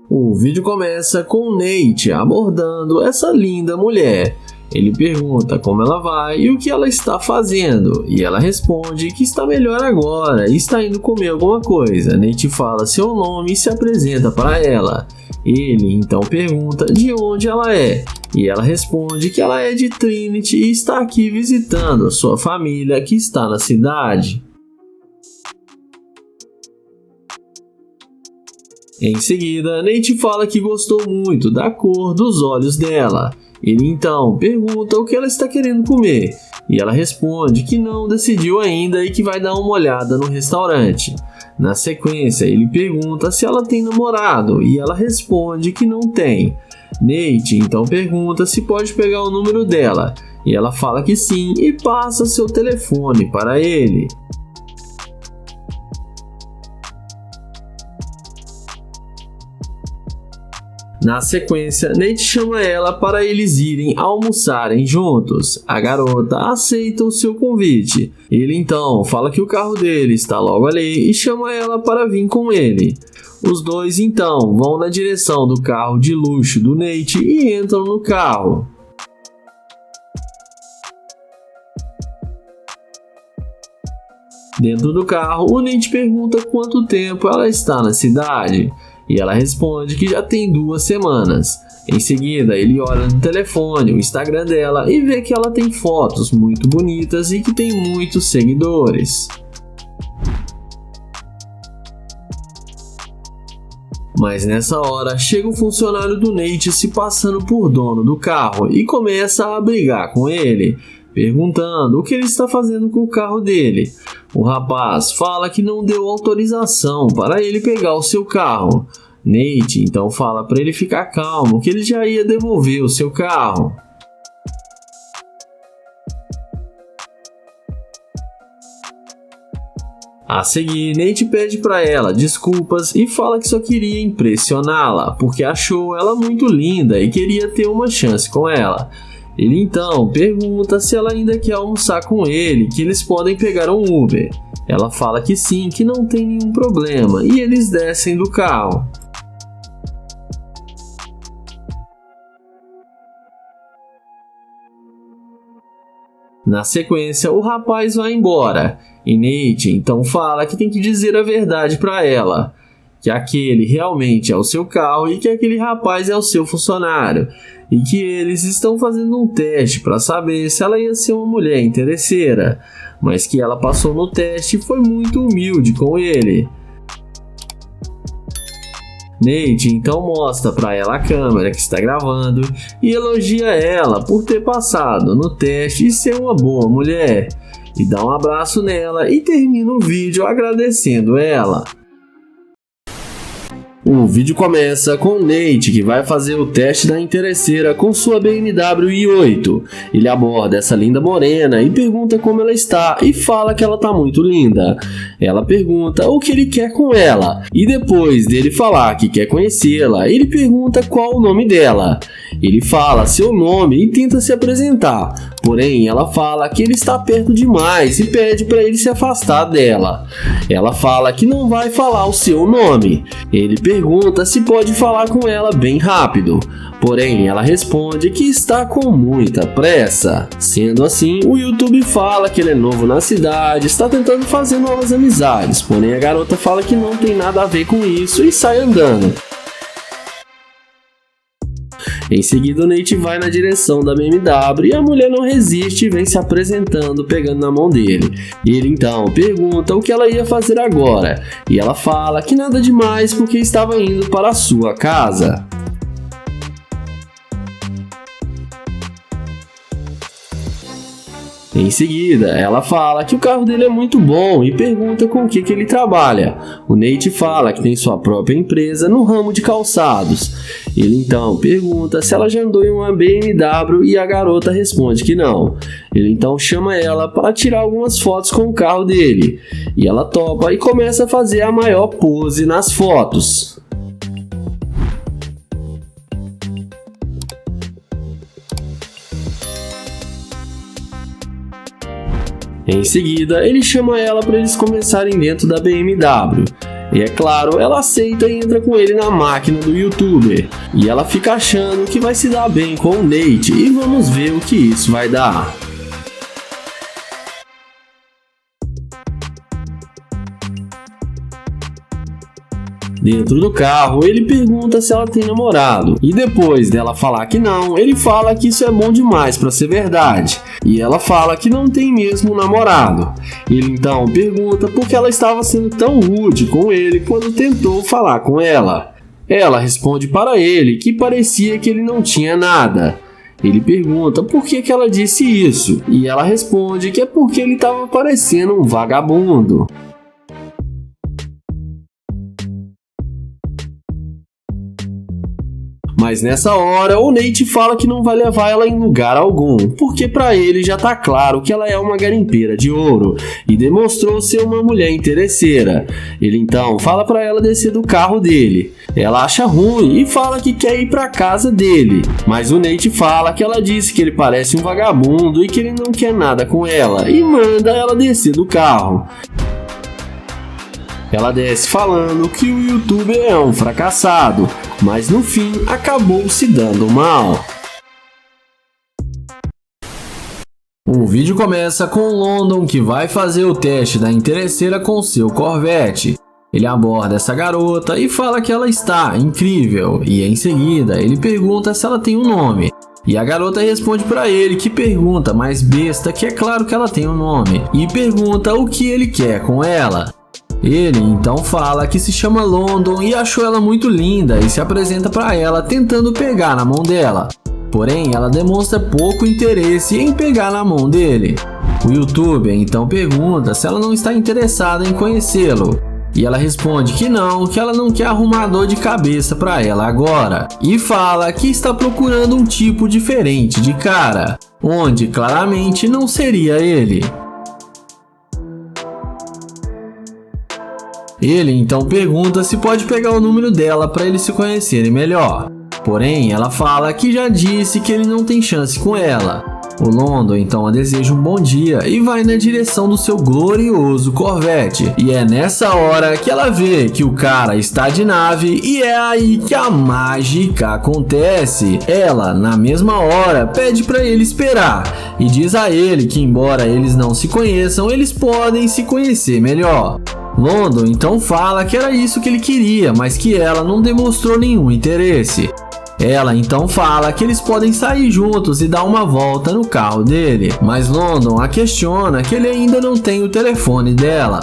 O vídeo começa com Nate abordando essa linda mulher. Ele pergunta como ela vai e o que ela está fazendo, e ela responde que está melhor agora e está indo comer alguma coisa. Nate fala seu nome e se apresenta para ela. Ele então pergunta de onde ela é, e ela responde que ela é de Trinity e está aqui visitando sua família que está na cidade. Em seguida, Nate fala que gostou muito da cor dos olhos dela. Ele então pergunta o que ela está querendo comer, e ela responde que não decidiu ainda e que vai dar uma olhada no restaurante. Na sequência, ele pergunta se ela tem namorado, e ela responde que não tem. Nate então pergunta se pode pegar o número dela, e ela fala que sim e passa seu telefone para ele. Na sequência, Nate chama ela para eles irem almoçarem juntos. A garota aceita o seu convite. Ele então fala que o carro dele está logo ali e chama ela para vir com ele. Os dois então vão na direção do carro de luxo do Nate e entram no carro. Dentro do carro, o Nate pergunta quanto tempo ela está na cidade. E ela responde que já tem 2 semanas. Em seguida, ele olha no telefone o Instagram dela e vê que ela tem fotos muito bonitas e que tem muitos seguidores. Mas nessa hora, chega um funcionário do Nate se passando por dono do carro e começa a brigar com ele, perguntando o que ele está fazendo com o carro dele. O rapaz fala que não deu autorização para ele pegar o seu carro. Nate então fala para ele ficar calmo, que ele já ia devolver o seu carro. A seguir, Nate pede para ela desculpas e fala que só queria impressioná-la, porque achou ela muito linda e queria ter uma chance com ela. Ele então pergunta se ela ainda quer almoçar com ele, que eles podem pegar um Uber. Ela fala que sim, que não tem nenhum problema, e eles descem do carro. Na sequência, o rapaz vai embora, e Nate então fala que tem que dizer a verdade para ela, que aquele realmente é o seu carro e que aquele rapaz é o seu funcionário, e que eles estão fazendo um teste para saber se ela ia ser uma mulher interesseira, mas que ela passou no teste e foi muito humilde com ele. Nate então mostra para ela a câmera que está gravando e elogia ela por ter passado no teste e ser uma boa mulher, e dá um abraço nela e termina o vídeo agradecendo ela. O vídeo começa com Nate, que vai fazer o teste da interesseira com sua BMW i8. Ele aborda essa linda morena e pergunta como ela está e fala que ela está muito linda. Ela pergunta o que ele quer com ela, e depois dele falar que quer conhecê-la, ele pergunta qual o nome dela. Ele fala seu nome e tenta se apresentar, porém ela fala que ele está perto demais e pede para ele se afastar dela. Ela fala que não vai falar o seu nome. Ele pergunta se pode falar com ela bem rápido, porém ela responde que está com muita pressa. Sendo assim, o YouTube fala que ele é novo na cidade, está tentando fazer novas amizades, porém a garota fala que não tem nada a ver com isso e sai andando. Em seguida, o Nate vai na direção da BMW e a mulher não resiste e vem se apresentando, pegando na mão dele. Ele então pergunta o que ela ia fazer agora, e ela fala que nada demais porque estava indo para a sua casa. Em seguida, ela fala que o carro dele é muito bom e pergunta com o que ele trabalha. O Nate fala que tem sua própria empresa no ramo de calçados. Ele então pergunta se ela já andou em uma BMW e a garota responde que não. Ele então chama ela para tirar algumas fotos com o carro dele. E ela topa e começa a fazer a maior pose nas fotos. Em seguida, ele chama ela para eles conversarem dentro da BMW. E é claro, ela aceita e entra com ele na máquina do youtuber. E ela fica achando que vai se dar bem com o Nate e vamos ver o que isso vai dar. Dentro do carro, ele pergunta se ela tem namorado, e depois dela falar que não, ele fala que isso é bom demais para ser verdade, e ela fala que não tem mesmo namorado. Ele então pergunta por que ela estava sendo tão rude com ele quando tentou falar com ela. Ela responde para ele que parecia que ele não tinha nada. Ele pergunta por que ela disse isso, e ela responde que é porque ele estava parecendo um vagabundo. Mas nessa hora, o Nate fala que não vai levar ela em lugar algum, porque pra ele já tá claro que ela é uma garimpeira de ouro e demonstrou ser uma mulher interesseira. Ele então fala pra ela descer do carro dele. Ela acha ruim e fala que quer ir pra casa dele, mas o Nate fala que ela disse que ele parece um vagabundo e que ele não quer nada com ela e manda ela descer do carro. Ela desce falando que o youtuber é um fracassado, mas no fim acabou se dando mal. O vídeo começa com o London, que vai fazer o teste da interesseira com seu Corvette. Ele aborda essa garota e fala que ela está incrível, e em seguida ele pergunta se ela tem um nome. E a garota responde para ele que pergunta mais besta, que é claro que ela tem um nome, e pergunta o que ele quer com ela. Ele então fala que se chama London e achou ela muito linda e se apresenta para ela tentando pegar na mão dela. Porém, ela demonstra pouco interesse em pegar na mão dele. O youtuber então pergunta se ela não está interessada em conhecê-lo. E ela responde que ela não quer arrumar dor de cabeça para ela agora. E fala que está procurando um tipo diferente de cara, onde claramente não seria ele. Ele então pergunta se pode pegar o número dela para eles se conhecerem melhor. Porém, ela fala que já disse que ele não tem chance com ela. O London então a deseja um bom dia e vai na direção do seu glorioso Corvette. E é nessa hora que ela vê que o cara está de nave e é aí que a mágica acontece. Ela, na mesma hora, pede para ele esperar e diz a ele que embora eles não se conheçam, eles podem se conhecer melhor. London então fala que era isso que ele queria, mas que ela não demonstrou nenhum interesse. Ela então fala que eles podem sair juntos e dar uma volta no carro dele, mas London a questiona que ele ainda não tem o telefone dela.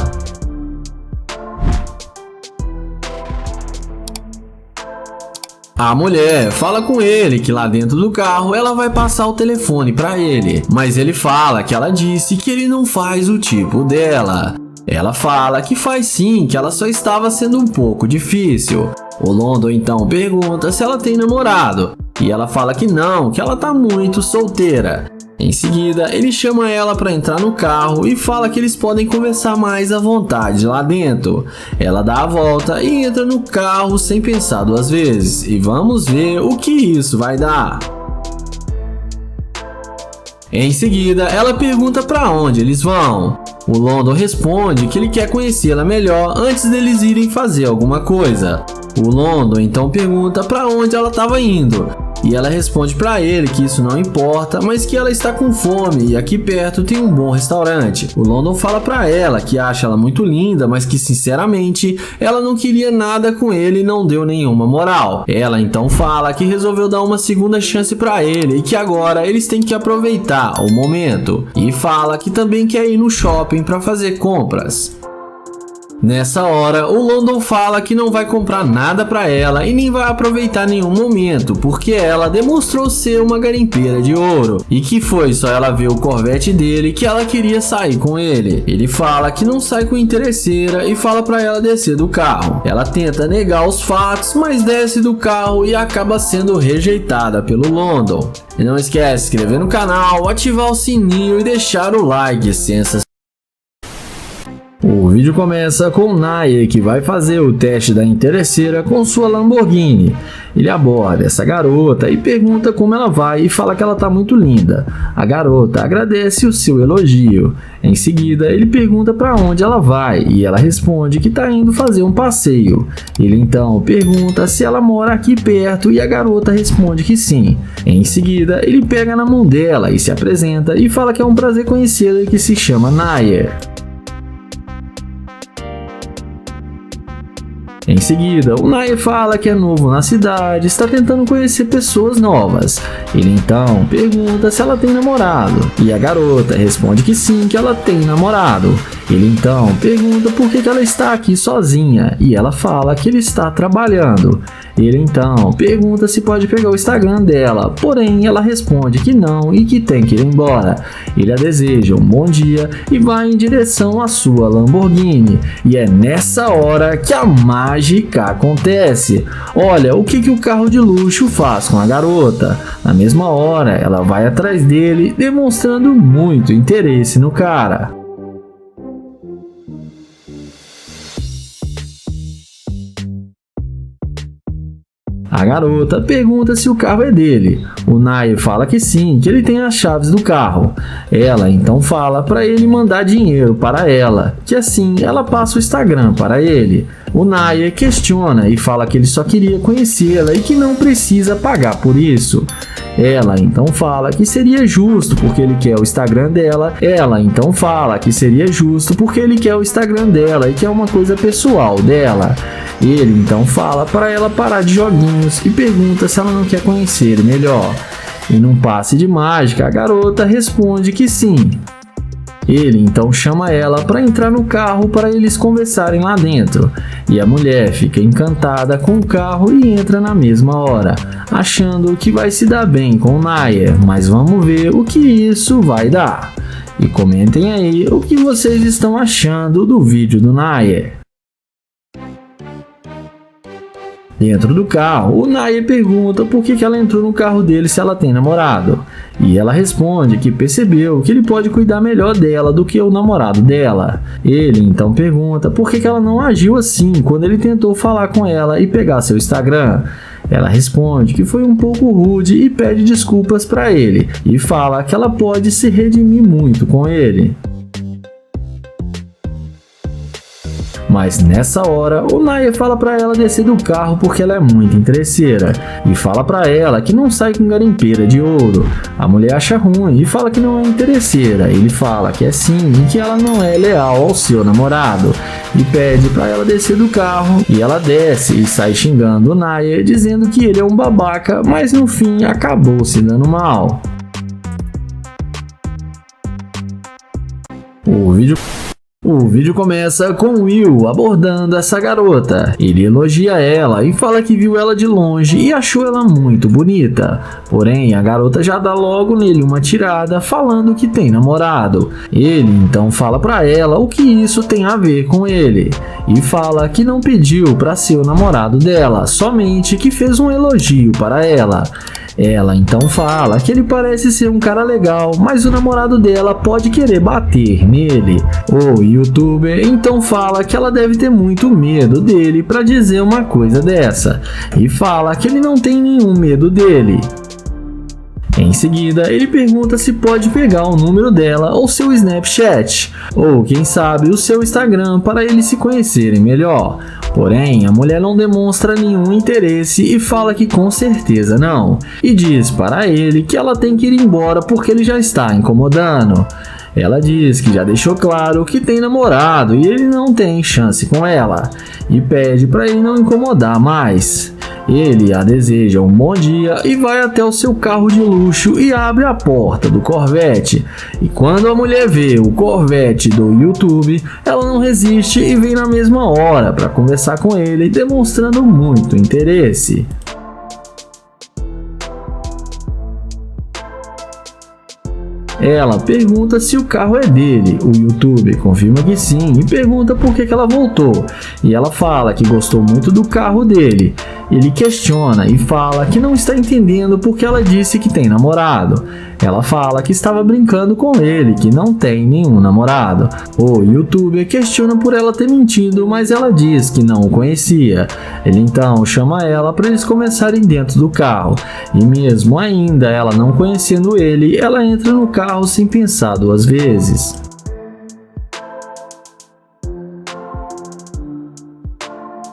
A mulher fala com ele que lá dentro do carro ela vai passar o telefone para ele, mas ele fala que ela disse que ele não faz o tipo dela. Ela fala que faz sim, que ela só estava sendo um pouco difícil. O London então pergunta se ela tem namorado, e ela fala que não, que ela tá muito solteira. Em seguida, ele chama ela para entrar no carro e fala que eles podem conversar mais à vontade lá dentro. Ela dá a volta e entra no carro sem pensar duas vezes, e vamos ver o que isso vai dar. Em seguida, ela pergunta para onde eles vão. O London responde que ele quer conhecê-la melhor antes deles irem fazer alguma coisa. O London então pergunta para onde ela estava indo. E ela responde para ele que isso não importa, mas que ela está com fome e aqui perto tem um bom restaurante. O London fala para ela que acha ela muito linda, mas que sinceramente ela não queria nada com ele e não deu nenhuma moral. Ela então fala que resolveu dar uma segunda chance para ele e que agora eles têm que aproveitar o momento. E fala que também quer ir no shopping para fazer compras. Nessa hora, o London fala que não vai comprar nada para ela e nem vai aproveitar nenhum momento, porque ela demonstrou ser uma garimpeira de ouro e que foi só ela ver o Corvette dele que ela queria sair com ele. Ele fala que não sai com interesseira e fala para ela descer do carro. Ela tenta negar os fatos, mas desce do carro e acaba sendo rejeitada pelo London. E não esquece de se inscrever no canal, ativar o sininho e deixar o like, sensacional. O vídeo começa com Nayer, que vai fazer o teste da interesseira com sua Lamborghini. Ele aborda essa garota e pergunta como ela vai e fala que ela tá muito linda. A garota agradece o seu elogio. Em seguida, ele pergunta para onde ela vai e ela responde que tá indo fazer um passeio. Ele então pergunta se ela mora aqui perto e a garota responde que sim. Em seguida, ele pega na mão dela e se apresenta e fala que é um prazer conhecê-la e que se chama Nayer. Em seguida, o Nayer fala que é novo na cidade, está tentando conhecer pessoas novas. Ele então pergunta se ela tem namorado, e a garota responde que sim, que ela tem namorado. Ele então pergunta por que ela está aqui sozinha, e ela fala que ele está trabalhando. Ele então pergunta se pode pegar o Instagram dela, porém ela responde que não e que tem que ir embora. Ele a deseja um bom dia e vai em direção à sua Lamborghini. E é nessa hora que a mágica acontece. Olha o que o carro de luxo faz com a garota. Na mesma hora, ela vai atrás dele, demonstrando muito interesse no cara. A garota pergunta se o carro é dele. O Nayer fala que sim, que ele tem as chaves do carro. Ela então fala para ele mandar dinheiro para ela, que assim ela passa o Instagram para ele. O Nayer questiona e fala que ele só queria conhecê-la e que não precisa pagar por isso. Ela então fala que seria justo porque ele quer o Instagram dela. Ela então fala que seria justo porque ele quer o Instagram dela e que é uma coisa pessoal dela. Ele então fala para ela parar de joguinhos e pergunta se ela não quer conhecer ele melhor. E num passe de mágica, a garota responde que sim. Ele então chama ela para entrar no carro para eles conversarem lá dentro. E a mulher fica encantada com o carro e entra na mesma hora, achando que vai se dar bem com o Nayer, mas vamos ver o que isso vai dar. E comentem aí o que vocês estão achando do vídeo do Nayer. Dentro do carro, o Nayer pergunta por que ela entrou no carro dele se ela tem namorado. E ela responde que percebeu que ele pode cuidar melhor dela do que o namorado dela. Ele então pergunta por que ela não agiu assim quando ele tentou falar com ela e pegar seu Instagram. Ela responde que foi um pouco rude e pede desculpas para ele. E fala que ela pode se redimir muito com ele. Mas nessa hora, o Nayer fala pra ela descer do carro porque ela é muito interesseira e fala pra ela que não sai com garimpeira de ouro. A mulher acha ruim e fala que não é interesseira. Ele fala que é sim e que ela não é leal ao seu namorado e pede pra ela descer do carro e ela desce e sai xingando o Nayer, dizendo que ele é um babaca, mas no fim acabou se dando mal. O vídeo começa com Will abordando essa garota. Ele elogia ela e fala que viu ela de longe e achou ela muito bonita. Porém, a garota já dá logo nele uma tirada falando que tem namorado. Ele então fala pra ela o que isso tem a ver com ele. E fala que não pediu pra ser o namorado dela, somente que fez um elogio para ela. Ela então fala que ele parece ser um cara legal, mas o namorado dela pode querer bater nele. O youtuber então fala que ela deve ter muito medo dele para dizer uma coisa dessa, e fala que ele não tem nenhum medo dele. Em seguida, ele pergunta se pode pegar o número dela ou seu Snapchat, ou quem sabe o seu Instagram para eles se conhecerem melhor. Porém, a mulher não demonstra nenhum interesse e fala que com certeza não, e diz para ele que ela tem que ir embora porque ele já está incomodando. Ela diz que já deixou claro que tem namorado e ele não tem chance com ela, e pede para ele não incomodar mais. Ele a deseja um bom dia e vai até o seu carro de luxo e abre a porta do Corvette. E quando a mulher vê o Corvette do YouTube, ela não resiste e vem na mesma hora para conversar com ele, demonstrando muito interesse. Ela pergunta se o carro é dele. O youtuber confirma que sim e pergunta por que ela voltou. E ela fala que gostou muito do carro dele. Ele questiona e fala que não está entendendo porque ela disse que tem namorado. Ela fala que estava brincando com ele, que não tem nenhum namorado. O youtuber questiona por ela ter mentido, mas ela diz que não o conhecia. Ele então chama ela para eles começarem dentro do carro. E mesmo ainda ela não conhecendo ele, ela entra no carro sem pensar duas vezes.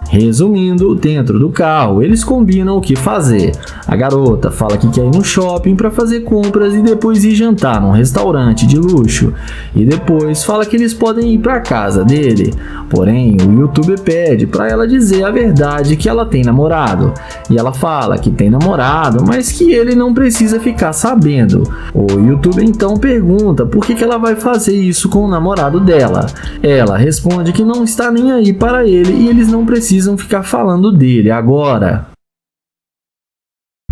Resumindo, dentro do carro, eles combinam o que fazer. A garota fala que quer ir no shopping para fazer compras e depois ir jantar num restaurante de luxo. E depois fala que eles podem ir para casa dele. Porém, o youtuber pede para ela dizer a verdade que ela tem namorado. E ela fala que tem namorado, mas que ele não precisa ficar sabendo. O youtuber então pergunta por que ela vai fazer isso com o namorado dela. Ela responde que não está nem aí para ele e eles não precisam ficar falando dele agora.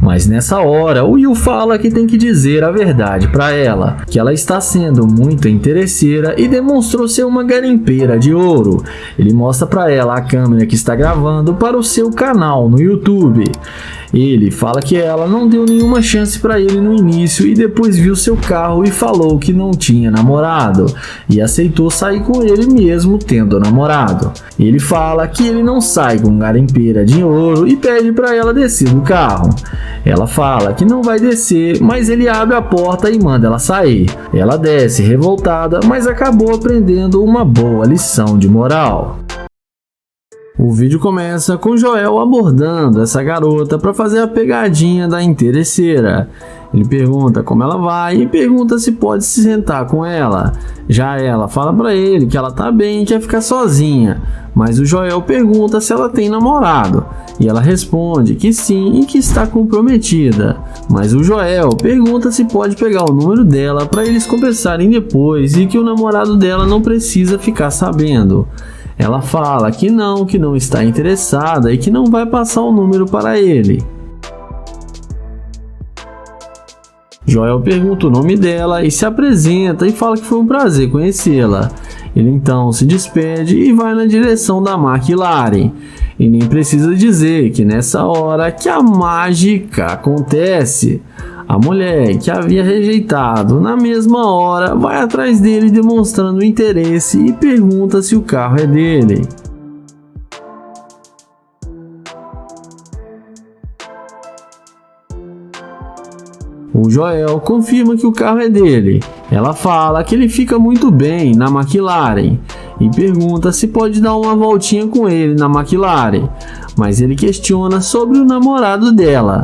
Mas nessa hora, o Will fala que tem que dizer a verdade para ela, que ela está sendo muito interesseira e demonstrou ser uma garimpeira de ouro. Ele mostra para ela a câmera que está gravando para o seu canal no YouTube. Ele fala que ela não deu nenhuma chance para ele no início e depois viu seu carro e falou que não tinha namorado e aceitou sair com ele mesmo tendo namorado. Ele fala que ele não sai com garimpeira de ouro e pede para ela descer do carro. Ela fala que não vai descer, mas ele abre a porta e manda ela sair. Ela desce revoltada, mas acabou aprendendo uma boa lição de moral. O vídeo começa com Joel abordando essa garota para fazer a pegadinha da interesseira. Ele pergunta como ela vai e pergunta se pode se sentar com ela. Já ela fala para ele que ela tá bem e quer ficar sozinha, mas o Joel pergunta se ela tem namorado. E ela responde que sim e que está comprometida. Mas o Joel pergunta se pode pegar o número dela para eles conversarem depois e que o namorado dela não precisa ficar sabendo. Ela fala que não está interessada e que não vai passar o número para ele. Joel pergunta o nome dela e se apresenta e fala que foi um prazer conhecê-la. Ele então se despede e vai na direção da McLaren. E nem precisa dizer que nessa hora que a mágica acontece. A mulher que havia rejeitado na mesma hora vai atrás dele demonstrando interesse e pergunta se o carro é dele. O Joel confirma que o carro é dele. Ela fala que ele fica muito bem na McLaren e pergunta se pode dar uma voltinha com ele na McLaren, mas ele questiona sobre o namorado dela.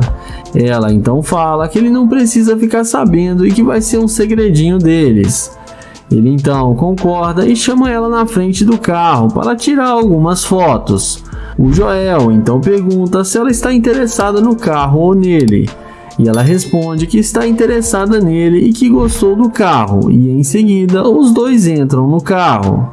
Ela então fala que ele não precisa ficar sabendo e que vai ser um segredinho deles. Ele então concorda e chama ela na frente do carro para tirar algumas fotos. O Joel então pergunta se ela está interessada no carro ou nele. E ela responde que está interessada nele e que gostou do carro, e em seguida os dois entram no carro.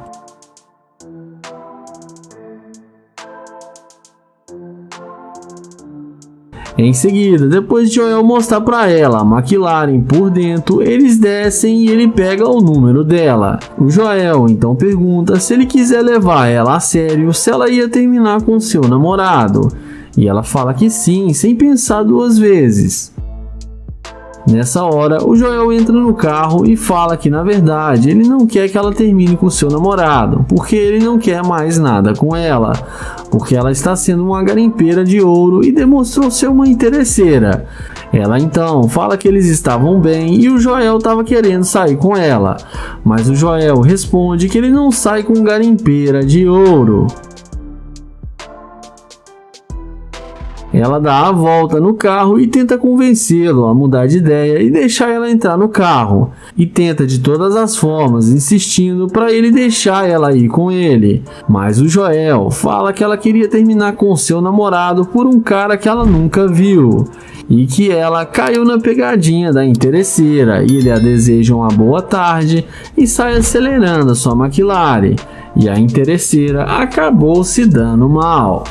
Em seguida, depois de Joel mostrar para ela a McLaren por dentro, eles descem e ele pega o número dela. O Joel então pergunta se ele quiser levar ela a sério, se ela ia terminar com seu namorado. E ela fala que sim, sem pensar duas vezes. Nessa hora, o Joel entra no carro e fala que na verdade ele não quer que ela termine com seu namorado, porque ele não quer mais nada com ela, porque ela está sendo uma garimpeira de ouro e demonstrou ser uma interesseira. Ela então fala que eles estavam bem e o Joel estava querendo sair com ela, mas o Joel responde que ele não sai com garimpeira de ouro. Ela dá a volta no carro e tenta convencê-lo a mudar de ideia e deixar ela entrar no carro. E tenta de todas as formas, insistindo para ele deixar ela ir com ele. Mas o Joel fala que ela queria terminar com seu namorado por um cara que ela nunca viu. E que ela caiu na pegadinha da interesseira. E ele a deseja uma boa tarde e sai acelerando a sua McLaren. E a interesseira acabou se dando mal.